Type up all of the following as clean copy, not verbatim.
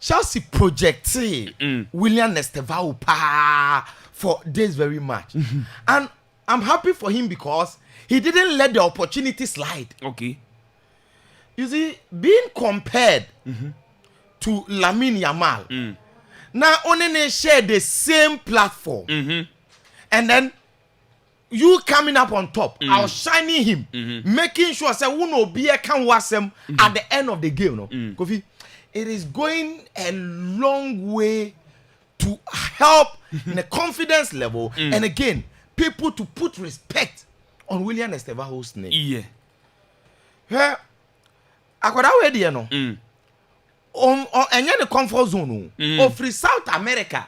Chelsea projected William Estevao for this very match. And I'm happy for him because he didn't let the opportunity slide. Okay. You see, being compared to Lamine Yamal, now only they share the same platform. And then you coming up on top, outshining him, making sure say who no be can watch them at the end of the game. No, Kofi, it is going a long way to help in the confidence level, and again, people to put respect on William Estevao's name. Yeah. Hey, akwada we dey no. Enye the comfort zone of free South America.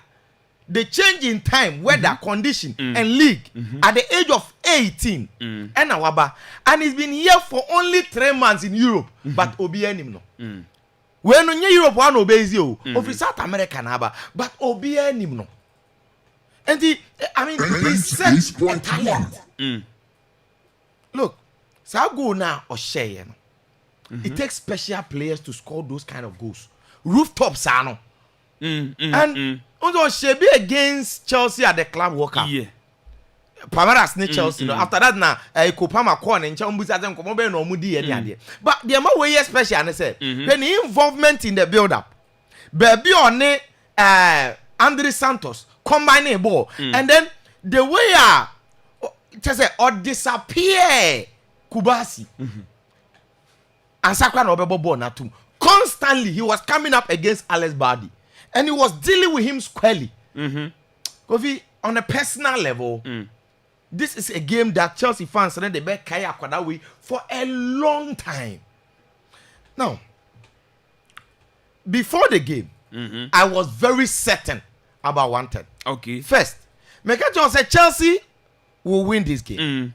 The change in time, weather, condition, and league at the age of 18, and he's been here for only 3 months in Europe, but Obi him no. When on Europe one obeys you, of South America naba, but Obi him no. And he's such a talent. Look, Sago now or share. It takes special players to score those kind of goals. Rooftops are no. And also she be against Chelsea at the club World Cup. Yeah. Pamaras ne Chelsea no. After that na Kopama corner in Chambusa dem komo be no mudi ade. But the amount way special and say when involvement in the build up. Baby on Andre Santos combine ball and then the way just say or disappear Kubasi. And Sakra no be ball na too. Constantly he was coming up against Alex Bardi. And he was dealing with him squarely. Kofi, on a personal level, this is a game that Chelsea fans and they bet Kaya Kwadawi for a long time. Now, before the game, I was very certain about one thing. Okay. First, Meka John said Chelsea will win this game.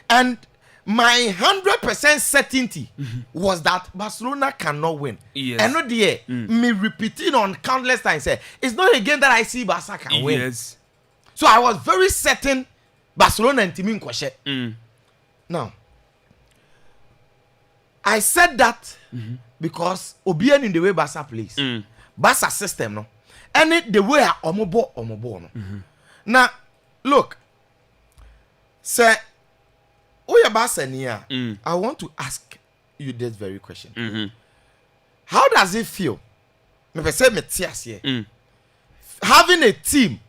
And my 100% certainty was that Barcelona cannot win. Yes. And not there, me repeating on countless times, say it's not a game that I see Barca can win. Yes. So I was very certain Barcelona and Timin Kwashe. Now, I said that because Obian in the way Barca plays, Barca system, no, and it the way Omobo no. Now, look, sir. I want to ask you this very question. How does it feel? Having a team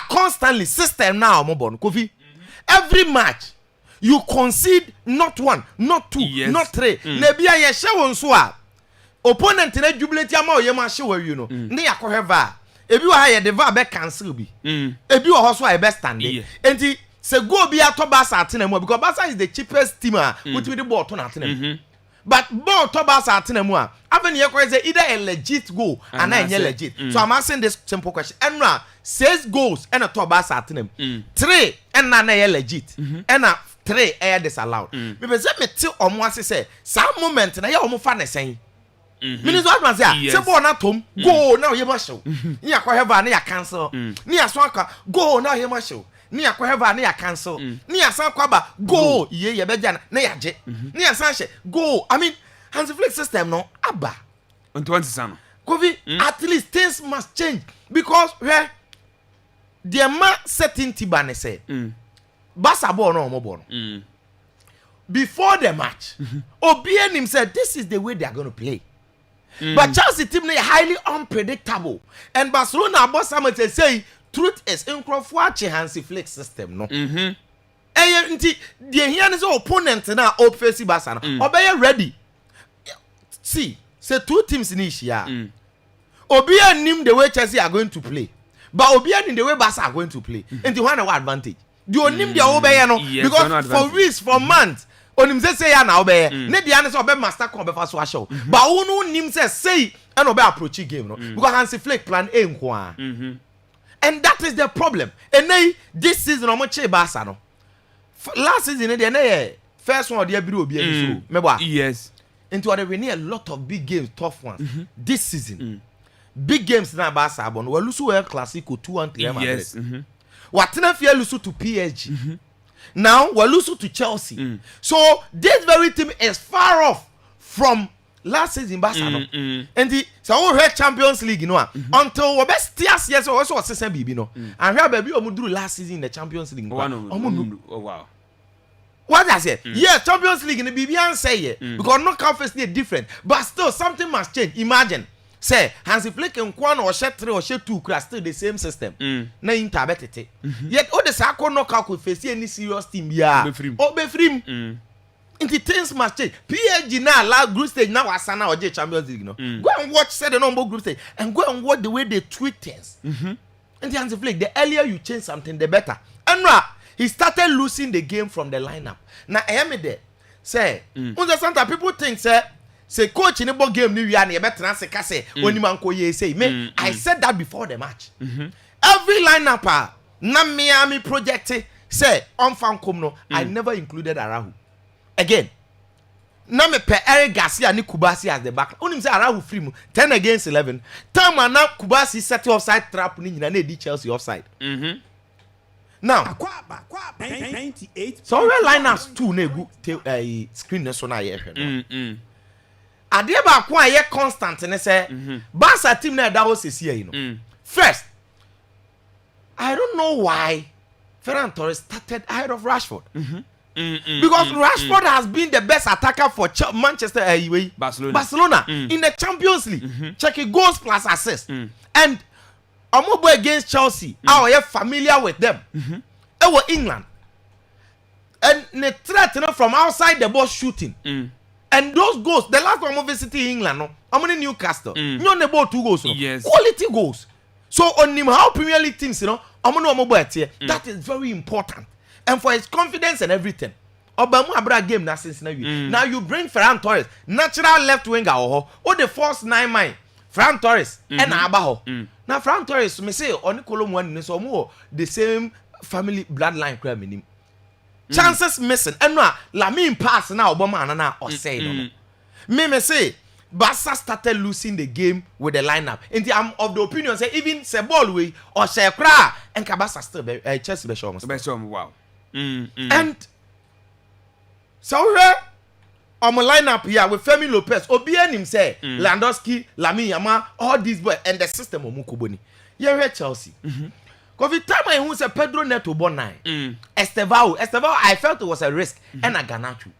constantly system now Kofi. Every match you concede not one, not two, not three. Nebia ye show so opponent na jubilate ama oyema show you know. Ne yakoheva. Ebi wa ha ye the VAR be cancel bi. Ebi wa ho so I be stand. Enti say go be at Barca Atenemu because Barca is the cheapest team with the ball to Atenemu. But ball to Barca Atenemu even here say either a legit goal and not legit. So I'm asking this simple question. Enra 6 goals and a to Barca Atenemu. 3 and na legit. And 3 air disallowed. Because let me tell omo say some moment na ya omo fa na sen. Meaning what man say say ball na tom go now you must show. Ni akoheva na ya cancel. Ni aswaka go now you must show. Ni akoheva na ya cancel. Ni asan kwaba go ye beja na ya je. Ni asan she go. I mean Hansi Flick system no aba. Onto want sana. Kofi at least things must change because where the man certainty ban say Barca ball no mo ball. Before the match Obian him said this is the way they are going to play. But Chelsea team is highly unpredictable and Barcelona boss say truth is in Hansi Flick system no. Nti the here is opponent na op face Barca no. Obey ready. See, say 2 teams in each year. Obian nim the way Chelsea are going to play. But Obian in the way Barca are going to play. Nti one advantage. The onim the obey no because for weeks for months onim say ya na obey. Ne dia ne say obey master come be fa so show. But who nim say and obey approach game no because Hansi Flick plan A nko. And that is the problem. And now this season omo che Barca no. Last season they first one they be Obian so. Meboa. Yes. Into they win a lot of big games, tough ones. This season. Big games na Barca bon. We lose El Clasico 2-3 Madrid. Yes. What na fear lose to PSG. Now we lose to Chelsea. So this very team is far off from last season Barca no and the so we Champions League no until we best years yes also assistant bibi no and here baby omuduru last season in the Champions League oh wow what I say yes Champions League in the bibi say because knockout phase is different but still something must change. Imagine say Hansi Flick and Kwan or share 3 or share 2 could still the same system na interbetete yet all the sako knockout could face any serious team yeah or be free into things must change. PSG now last group stage now Asana or J Champions League no go and watch say the number group stage and go and watch the way they tweak things and the Hansi Flick the earlier you change something the better and now he started losing the game from the lineup now I am there say sometimes people think say coach in the ball game ni and you better answer say when man ko ye say me I said that before the match every lineup na Miami project say on fan come no I never included Araújo again na me pe Eric Garcia ni Kubasi as the back onim say Araújo free mu 10 against 11 time na Kubasi set offside trap ni nyina na di Chelsea offside now 98 so we lineups 2 na egu screen na so na ye hwe Adie ba ko aye constant ne say Barca team na da ho sesi ayi no first I don't know why Ferran Torres started ahead of Rashford because Rashford has been the best attacker for Manchester Barcelona in the Champions League check it goals plus assists and Omobo against Chelsea are you familiar with them they were England and the threat from outside the box shooting and those goals, the last time we visited England, no, I'm in Newcastle. You know about 2 goals, no? Yes. Quality goals. So on him, how Premier League teams, you know, I'm here. That is very important, and for his confidence and everything. Obamu abra game na since now you bring Ferran Torres, natural left winger, or the first 9 man, Ferran Torres and Abaho. Now Ferran Torres, me say on Colombo one, so more the same family bloodline crime. Chances missing and now Lamine pass now Obama and or say me say Barca started losing the game with the lineup and I'm of the opinion say even say ball way or say cry and Kabasa still Chelsea be show wow and so on my lineup here with Femi Lopez Obian him say Landowski Lamine Yamal all these boys and the system of Mukoboni here Chelsea Because the time I who said Pedro Neto born 9, Estevao, I felt it was a risk and a Garnacho.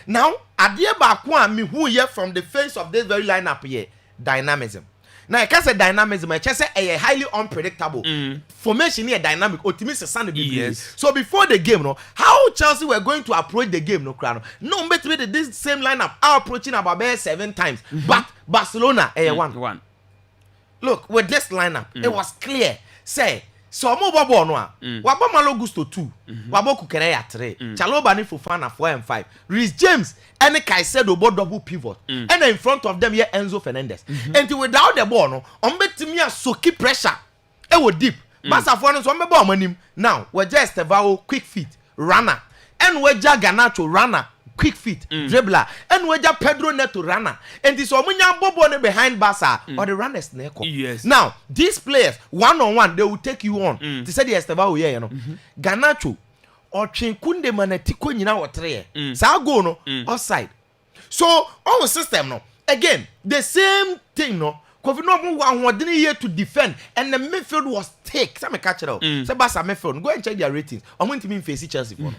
Now, Adie Bakwa me who here from the face of this very lineup here, dynamism. Now I can say dynamism. I just say a highly unpredictable formation here, dynamic. Optimistic Sunday. Yes. So before the game, no, how Chelsea were going to approach the game, no, Crown. No, but with this same lineup, are approaching about 7 times, but Barcelona, one. Look with this lineup, it was clear. Say. So mo bobo no a waba Malo Gusto 2 waba Kukere ya 3 Chaloba ni Fofana 4 and 5 Reece James and Caicedo both double pivot and in front of them here Enzo Fernandez and without the ball no ombetimi a soki pressure e wo deep Barca for no so mbeba omanim now we just Estevao quick feet runner and we ja Garnacho runner quick feet dribbler and we ja Pedro Neto runner and this omunya bobo ne behind Barca or the runners na eko. Yes. Now these players one on one they will take you on to say the Estevao here you know Garnacho or Chinkunde manetiko nyina wo 3 sa go no offside so our system no again the same thing no Kofi no mo ahodene here to defend and the midfield was thick. Say me catch it out. Say Barca midfield go and check their ratings. I'm going to mean face Chelsea for.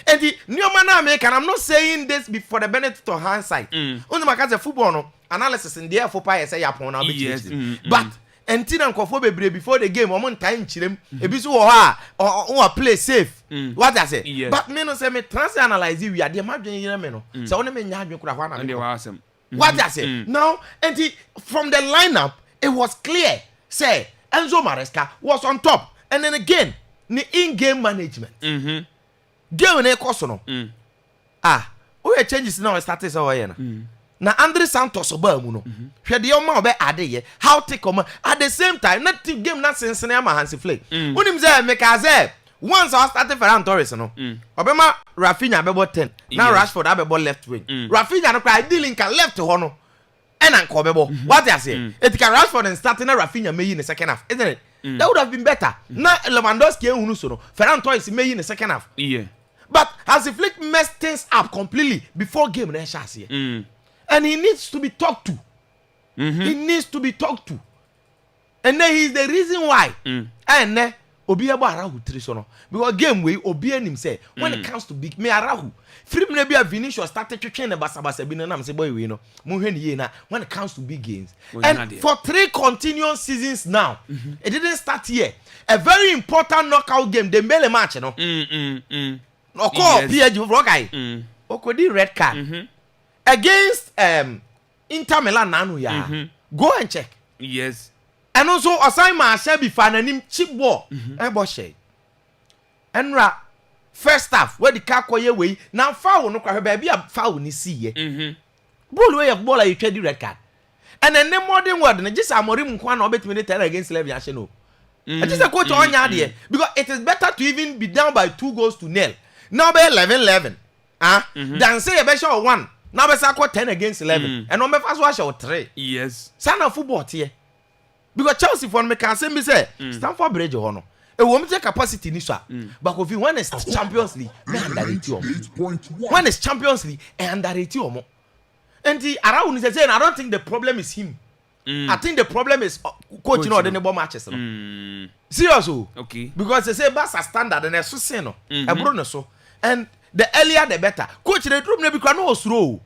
And the new man American, I'm not saying this before the benefit of hindsight. Only my catch football no analysis in there for pie say yapon na be but entina nkofo bebre before the game omo ntan chirem ebi so wo ha or play safe what I say but me no say me trans analyze we are the madwen yire me no say woni me nya adwen kura ho na me what I say now and from the lineup it was clear say Enzo Maresca was on top and then again the in-game management game na ekoso no we changes now started so here na Andre Santos oba mu no hwe de oma oba ade ye how take on at the same time not team game na sensene ama Hansi Flick unim say make as once I started Ferran Torres no obema Rafinha bebo 10 now Rashford abebo left wing Rafinha no cry dealing can left ho no and anko bebo what I say it can Rashford and starting na Rafinha may in the second half isn't it that would have been better na Lewandowski ehunu so no Ferran Torres may in the second half yeah but Hansi Flick messed things up completely before game na chance here and he needs to be talked to. He needs to be talked to, and then he's the reason why. And obi ebo Araújo tiri so no because game wey obi anim say when it comes to big me Araújo free me be a Vinicius started twetwen na basa bi no na me say boy we no mo hwe ni na when it comes to big games and for 3 continuous seasons now it didn't start here. A very important knockout game the Mbele match no no call PSG for guy okodi red card against Inter Milan nanu ya go and check. Yes. And also assignment shall be fananim cheap ball and boshe enra first half where the car koye way now foul no kwa baby a foul ni see ye ball way of ball you trade red card and then the modern word na just amorim nkwa na obetimi tell against Levy Ashe no I just a coach onya there because it is better to even be down by 2-0 now be 11-11 than say a better 1 now be say 10 against 11 and no me fast wash or 3. Yes, sana football here. Because Chelsea for me can say me say Stamford Bridge hono e wo me capacity ni so but if when is Champions League me underrate you when is Champions League e underrate you and the Araújo is saying I don't think the problem is him. I think the problem is coach no the ball matches no serious okay because they say Barca standard and so say no e bro no so and the earlier the better coach the room no be kwa no osuro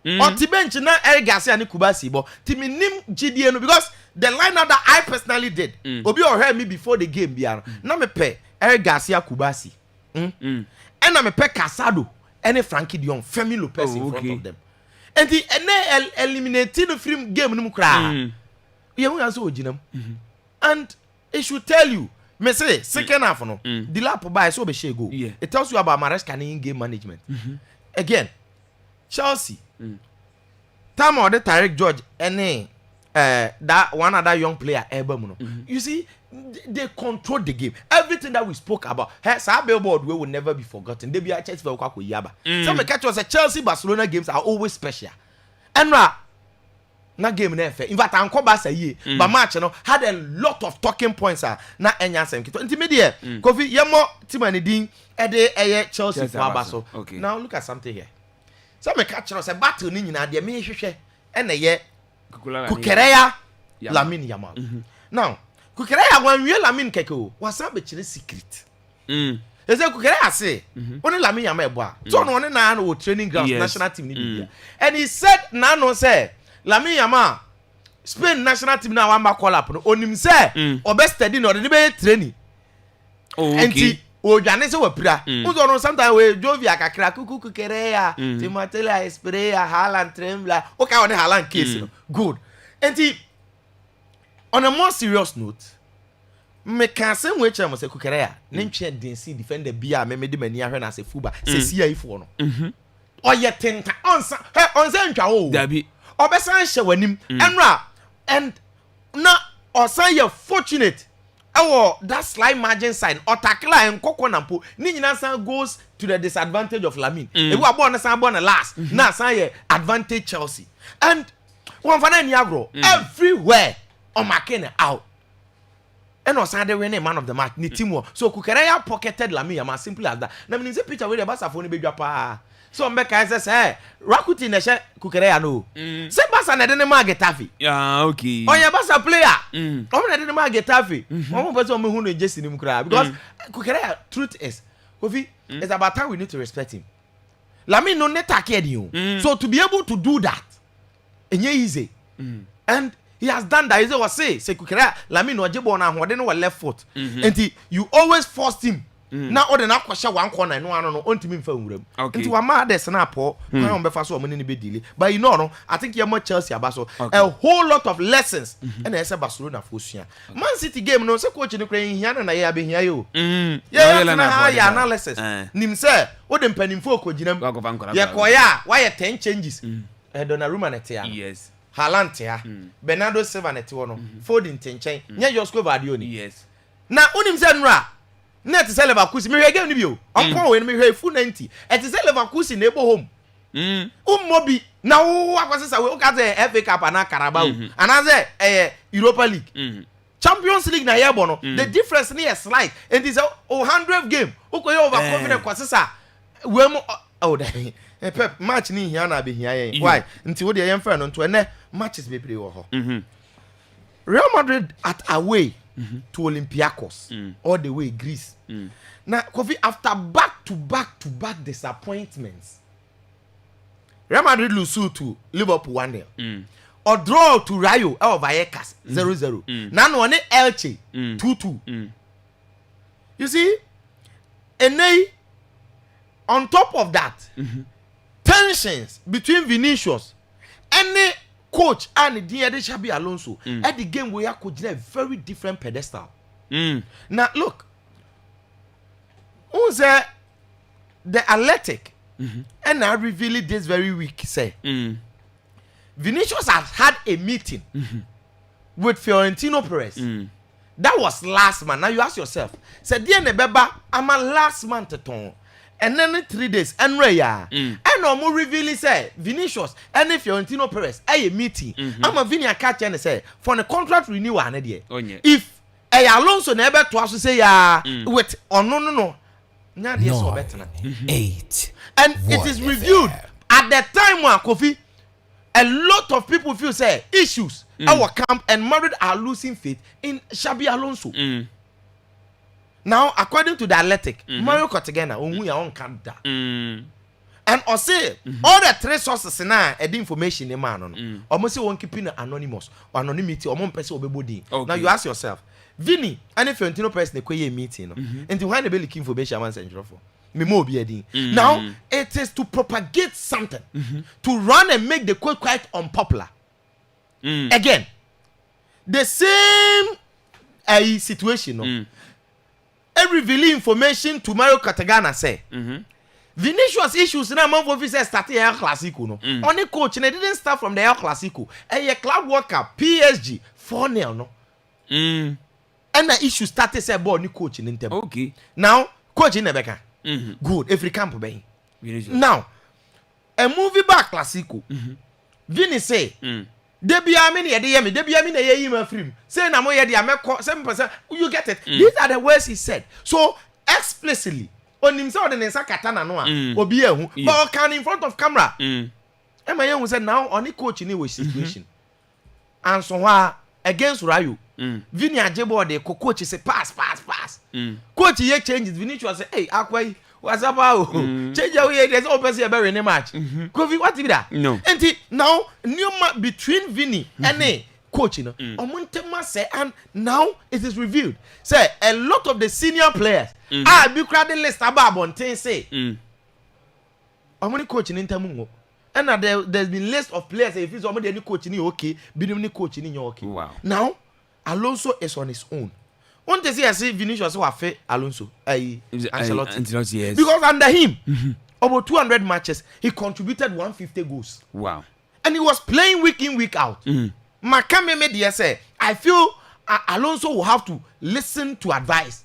on the bench na Eric Garcia and Kubasi but timi nim GDA no because the lineup that I personally did obi or heard me before the game biano na me pe Eric Garcia Kubasi and na me pe Casado and Frankie de Jong Femi Lopez in front of them and the eliminating the film game no kra you know so oginam and it should tell you me say second half no the lap by so be share go it tells you about Maresca in game management again Chelsea time or the Tarek George any that one other young player you see they control the game. Everything that we spoke about billboard we will never be forgotten. They be a Chelsea for yaba some catch was a Chelsea Barcelona games are always special and na game na fair in fact anko Barca ye but match no had a lot of talking points na enya sem kito intermediate Kofi yemo team ani din e de Chelsea for Barca. Okay, now look at something here. Some catch us a battle ni nyina de me hwehwe e na ye Kukureya Lamine Yamal. Now Kukureya wan wie Lamine keke o wasa be kire secret they say Kukureya say only Lamine Yamal ebo a so no na no training ground national team ni bibia and he said na no say Lamine Yamal Spain national team na wan ma call up no onim say obe steady no de be training okay o jane se wapira uzo no sometimes we Jovia kakra Kukureya Timotela Esperea Haaland Trembler okay on the Haaland case no good and on a more serious note me can say we chama se Kukureya nentwe densi defender bia me de mani ahwe na se fuba se sia ifo no oye tenta onsa ntwa o dabi obesan hye wanim enra and na osan ye fortunate that slight margin sign or tackle and Coco Nampo, Nina goes to the disadvantage of Lamine. If we are born a last, now say advantage Chelsea. And one for Niagro everywhere on McKenna out. And also they win a man of the match, ni team. So Kukureya pocketed Lamine, as simple as that. Now me say picture with the Barca phone baby pa. So Mbeka say, Rakuti na she Kukureya no. Say Barca na dey ma Getafe. Yeah, okay. On your Barca player. On na dey ma Getafe. One person me hu no Jesse nim kra because Kukureya truth is, Kofi, it's about time we need to respect him. Lamine no net take you. So to be able to do that, enye easy. And he has done that. He say Kukureya Lamine no jebo na hode no left foot. And you always forced him. Now all the na kwasha one corner no no ontimi mfa nwuram nti wa ma de snap ho kan on befa so o mani be delay but you know no I think you Chelsea abaso a whole lot of lessons and I say Barcelona for sua Man City game no say coach ni kra hia na ya be hia yo ya analysis nim say o de mpanimfo okoginam ye koya why 10 changes Donnarumma netia yes Haaland tia Bernardo Silva netio no Foden tenchen nya Josko Vadio ni yes na unim say nra net say Leverkusen me hwe game ni bio onko we me hwe full 90 et say Leverkusen na ebo home mobi na wo akwasesa we o ka say FA Cup na Carabao and say Europa League Champions League na yebo no the difference ni is slight and is 100 game o ko over confident kwasesa we oh the pep match ni here na be here why until we dey friend no to ene matches be play wo ho Real Madrid at away to Olympiacos all the way Greece now Kofi after back to back disappointments Real Madrid lose to Liverpool 1-0 or draw to Rayo Vallecas 0-0 now no ne Elche 2-2 you see and on top of that tensions between Vinicius and the coach and the Xabi Alonso at the game where could a very different pedestal now look who's the Athletic and I revealed this very week say Vinicius has had a meeting with Florentino Perez that was last month. Now you ask yourself say dear Nebeba I'm a last month to turn and then 3 days and raya and no more reveal say Vinicius and if Florentino Perez a meeting I'm a Vinia catch and say for the contract renewal if a Alonso never to us say wait or no now this so better 8 and it is reviewed at the time when Kofi a lot of people feel say issues our camp and Madrid are losing faith in Xabi Alonso now according to the Athletic Mario Cortegana onwu ya on kanda and or say all the 3 sources na the information e man no almost say one keeping anonymous or anonymity or one person obebodi now you ask yourself Vini and if Florentino Perez na kweye meeting no and when they be looking for information man send for me mo obi edin now it is to propagate something to run and make the coach quite unpopular again the same situation no revealing information to Mario Cartagena say Vinicius issues na man for visa start El Clasico no only coach and didn't start from the El Clasico a club World Cup PSG 4-0 no and the issue started say ball ni coach in them okay now coach in Nebeka good every camp be now a movie back Clasico Vini say Debia mini yemi debia mini ye ma film say na mo ye dia meko 7% you get it these are the words he said so explicitly on himself the nsa katana no a obi ehu but can in front of camera e ma ye hu say now on the coach ni we situation and so against Rayo Vini ajebo de coach say pass coach ye changes Vinicius say hey akwai what's about change away there's no person about any match Kofi what be that no and now new between Vini and the coach you know omuntema say and now it is revealed say a lot of the senior players are be crowded list about bonten say omuni coach in intemu and there's been list of players if it's omuni any coach ni okay binim ni coach ni okay wow now Alonso is on his own. One day I see Vinicius who have Alonso, Ancelotti. Yes. Because under him, over 200 matches, he contributed 150 goals. Wow. And he was playing week in, week out. Makame media say, I feel Alonso will have to listen to advice.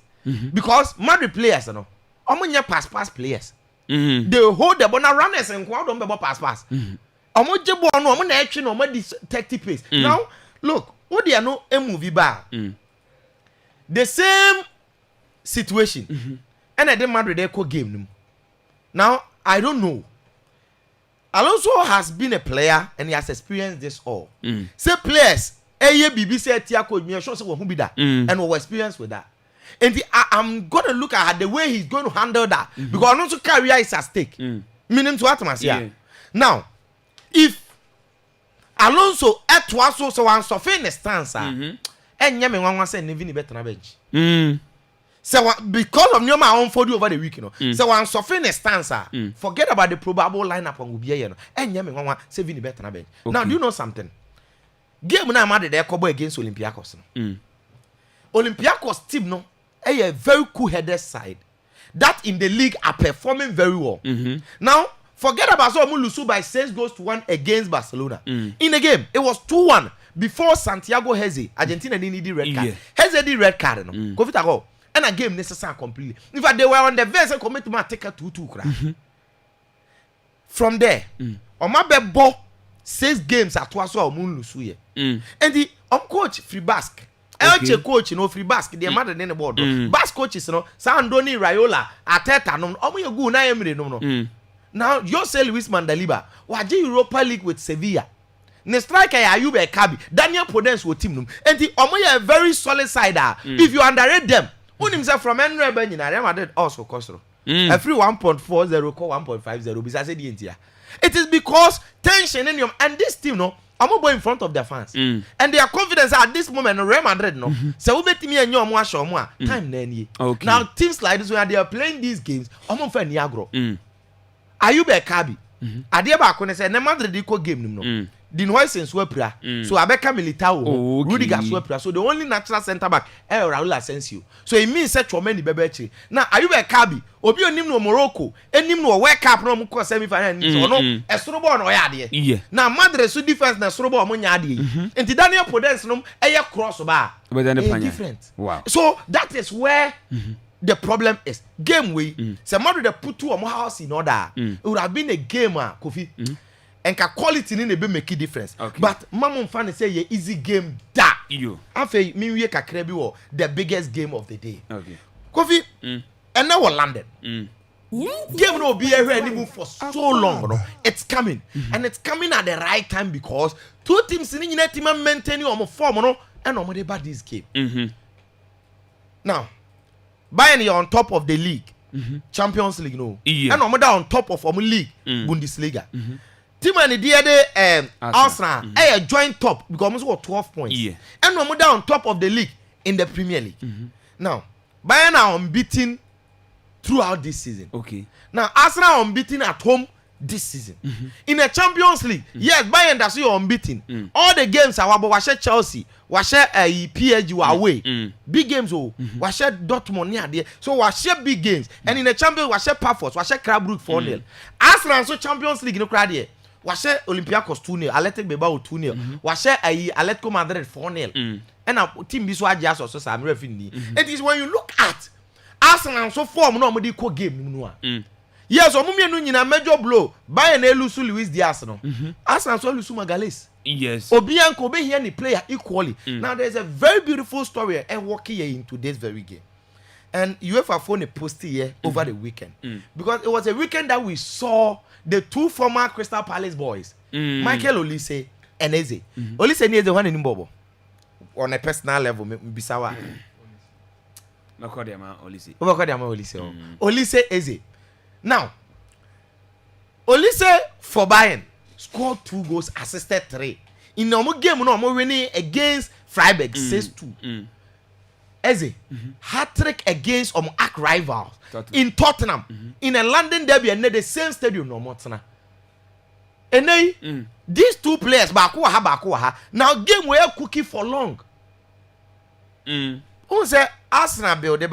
Because Madrid players, you know, omunya pass players. They hold the ball runners and crowd on the pass. Omo jebo no, omo na action, omo detective pace. Now, look, what they are no a movie bar. The same situation. And I didn't Madrid echo game. Now, I don't know. Alonso has been a player and he has experienced this all. Say players, BBC Tiago, me sure who be that and we experience with that. And I'm gonna look at the way he's going to handle that because Alonso career is at stake. Meaning to atmosphere. Now, if Alonso at was so one soften stance and nyame wan say Nevini better na bench. So because of Nyoma on for you over the week, you know. So one soften stance forget about the probable lineup on Ubia, you know. And nyame wan say Vini better na bench. Now do you know something? Game na Madrid there Kobo against Olympiacos. Olympiacos team no a very cool-headed side that in the league are performing very well. Now forget about so Mulusu by 6 goals to 1 against Barcelona. In the game, it was 2-1 before Santiago Heze. Argentina didn't need the red card. Heze did red card. No? Go go. And a game necessary completely. In fact, they were on the verse and commit to take a 2-2. From there, Omabe bought 6 games at Twaso Mulusu. And the coach Free Basque. Elche coach, you know, Free Basque, the mother in the board. Basque coaches, you know, Sandoni, Raiola, Ateta, no, Omo you go na Emre, no. Now Jose Luis Mandaliba waje Europa League with Sevilla. Ne striker Ayube Kabi, Daniel Podence wo team num. Enti omo ye very solid side. If you underrate them, unim say from Enre ben na Real Madrid also kosoro. Every 1.40 call 1.50 bisa say the entia. It is because tension in your and this team no omo boy in front of their fans. And their confidence at this moment no Real Madrid no. Say we betimi enye omo ahwe omo a time na nie. Now teams like this when they are playing these games, omo fa ni agro. Ayube Kabi. Ade ba ko ne say na Madrid ko game nim no. Din Hoysen so apira. So Abeka Militao, Rudiger so apira. So the only natural center back Raúl Asensio. So it means say Chomeni Bebechi. Now Ayube Kabi, obi onim no Morocco, enim no World Cup no mo semi final so no esoro ball no ya de. Now Madrid so defense na esoro ball mo nya de. Enti Daniel Podence no eye cross ba. Different. Wow. So that is where the problem is. Game way, say Madrid they put two house in order. It would have been a game Kofi. And quality in be make a difference. But Mamon fan say ye easy game da. Afi me we kakra bi wo the biggest game of the day. Kofi and now London. Game no be here anymore for so long no. It's coming. And it's coming at the right time because two teams in the team maintaining on form no and no dey bad this game. Now Bayern are on top of the league. Champions League no. And no on top of league Bundesliga. Team and the Arsenal joint top because almost got 12 points. And no more on top of the league in the Premier League. Now, Bayern are unbeaten throughout this season. Now, Arsenal are unbeaten at home this season. In the Champions League, yes, Bayern that's you unbeaten. All the games are about Chelsea, PSG were away. Big games wash Dortmund near there. So wash big games. And in the Champions wash Pafos, wash Krabbrugge 4-0. Arsenal so Champions League no crowd here. Washe Olympiacos 2-0, Athletic Bilbao 2-0. Washe Atletico Madrid 4-0. And a team this was just also some revenue. It is when you look at Arsenal so form no modi ko game no. Yes, omumie no nyina major blow. Bayern lose Luis Diaz no. Arsenal so lose Magalhaes. Yes. Obianko be here ni player equally. Now there's a very beautiful story and working here in today's very game. And UEFA phone a post here over the weekend. Because it was a weekend that we saw the two former Crystal Palace boys, Michael Olise and Eze. Olise ni Eze one in Bobo. On a personal level, Bisawa. Olise. Olise. Olise Eze. Now, Olise for Bayern scored 2 goals, assisted 3. In the game, no winning against Freiburg 6-2. Eze hat-trick against arch rivals in Tottenham in a London derby and the same stadium no more. And these two players back now game were cookie for long. Who say Arsenal build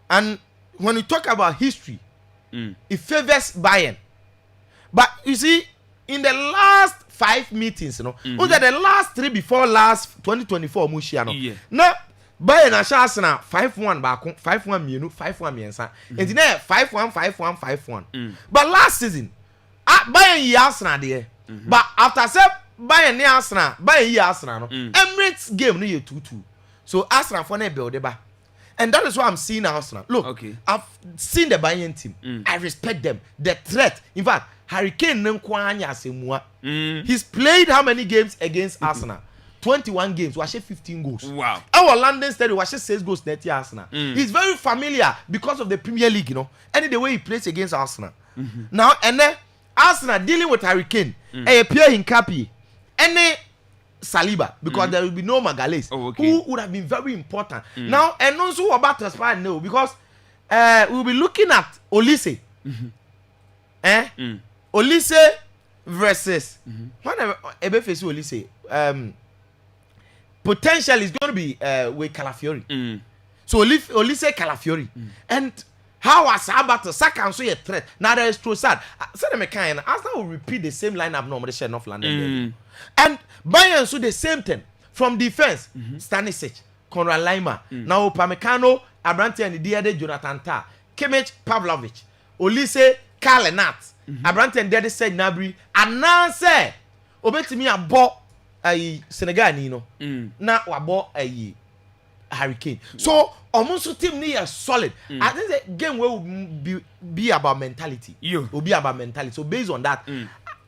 and when you talk about history, it favors Bayern. But you see, in the last 5 meetings, the last 3 before last 2024 Mushiano. Now Bayern Arsenal 5-1 back 5-1 minu 5-1 miensa and then 5-1 but last season Bayern Arsenal there but after say Bayern Arsenal no Emirates game no 2-2 so Arsenal for na build ba and that is why I'm seeing Arsenal. Look, I've seen the Bayern team. I respect them. The threat. In fact, Hurricane he's played how many games against Arsenal? 21 games, we 15 goals. Wow. Our London Stadium, we 6 goals net Arsenal. He's very familiar because of the Premier League, and the way he plays against Arsenal. Now, and then Arsenal dealing with Hurricane, Pierre Hincapié, and Saliba, because there will be no Magalhaes, who would have been very important. Now, and also about to expire now, because we'll be looking at Olise. Olise versus whenever face Olise, potential is going to be with Calafiori. So Olise Calafiori, and how was about to sack and so a threat? Now there is Trossard. So the mechanic, Arsenal will repeat the same lineup normally share North London. And Bayern so the same thing from defense. Stanisic, Konrad Laimer, now Upamecano, Abrante and Diade Jonathan Tah, Kimmich, Pavlovic, Olise, Kalenat, Abrante and Diade said Nabri, and now say Obetimi a bought a Senegal Nino. Now we bought a Hurricane. So almost team near solid. I think the game will be about mentality. Will be about mentality. So based on that,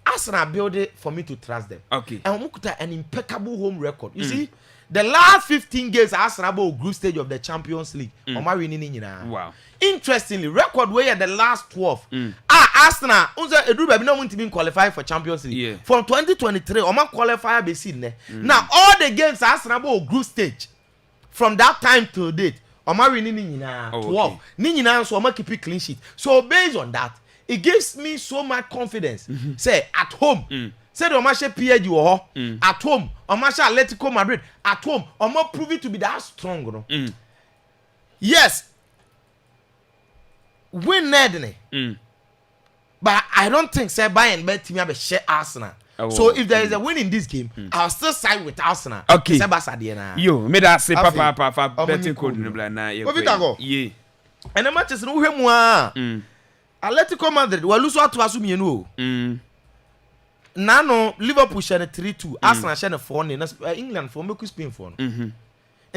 Arsenal build it for me to trust them. Okay. And Mukuta an impeccable home record. You see, the last 15 games Arsenal group stage of the Champions League. Wow. Interestingly, record way at the last 12. Arsenal unza edu baby no want to be qualify for Champions League. From 2023, Oma qualify be seen. Now all the games Arsenal group stage from that time till date, Oma winning 12. Ni so Oma keep it clean sheet. So based on that, it gives me so much confidence. Say at home. Say the Omashe PSG at home, Omashe Atletico Madrid at home, Oma prove it to be that strong, no? Yes. Win Nedney. But I don't think say Bayern bet team have share Arsenal. So if there is a win in this game, I'll still side with Arsenal. Okay. Yo, me that say papa betting code no bla na. Yeah. And the matches no hemu Atletico Madrid we lose to asumi no. Nano Liverpool share 3-2, Arsenal share 4-0, England for make Spain for. And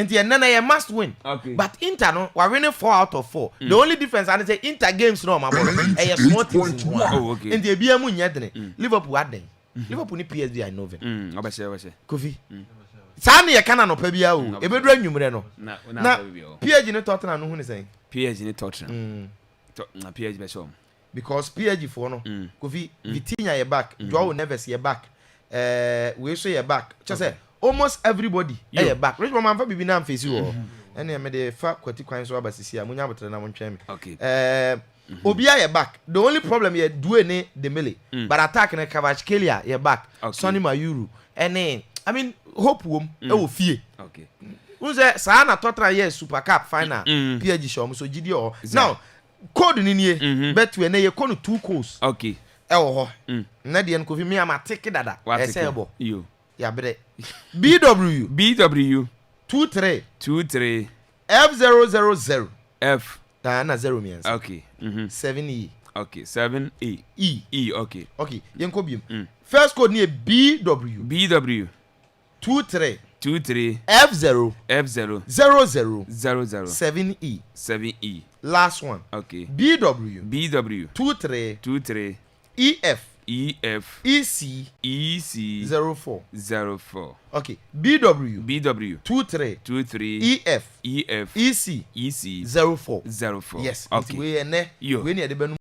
the nana must win. Okay. But Inter no, we're winning 4 out of 4. The only difference I say Inter games no my brother. Small teams. Okay. And the BM nyadene. Liverpool adden. Liverpool ni PSG I know them. Obese. Kofi. Sani ya kana no pa bia o. Ebedura nwumre no. Na PSG ni Tottenham no hu ni say. PSG ni Tottenham. Na PSG be so. Because PSG for no. Kofi Vitinha ye back, Joao Neves ye back. We so ye back. Just say almost everybody ye back. Rich man fa bibi na face you. Ene me de fa kwati kwan so abasisi a munya botre na montwe me. Okay. Obia ye back. The only problem ye do ne Dembele. But attack na Kvaratskhelia ye back. Sonny Mayuru. Ene I mean hope wom e wo fie. Okay. Unze sa na Tottenham ye Super Cup final. PSG show so gidi o. Now code ni nie bet we na ye kono 2 goals. Okay. E wo ho. Na de en ko fi me am atake dada. E say ebo. Yo. Ya bre. BW 23 F000 F na 0 means. Okay. 7E. Okay, 7E. E okay. Okay, yen ko biem. First code ni BW 23 F0 00 7E. Last one. Okay. BW 23 EF EC 04. Okay. BW 23 EF EC 04. Yes. Okay. We ne we ne de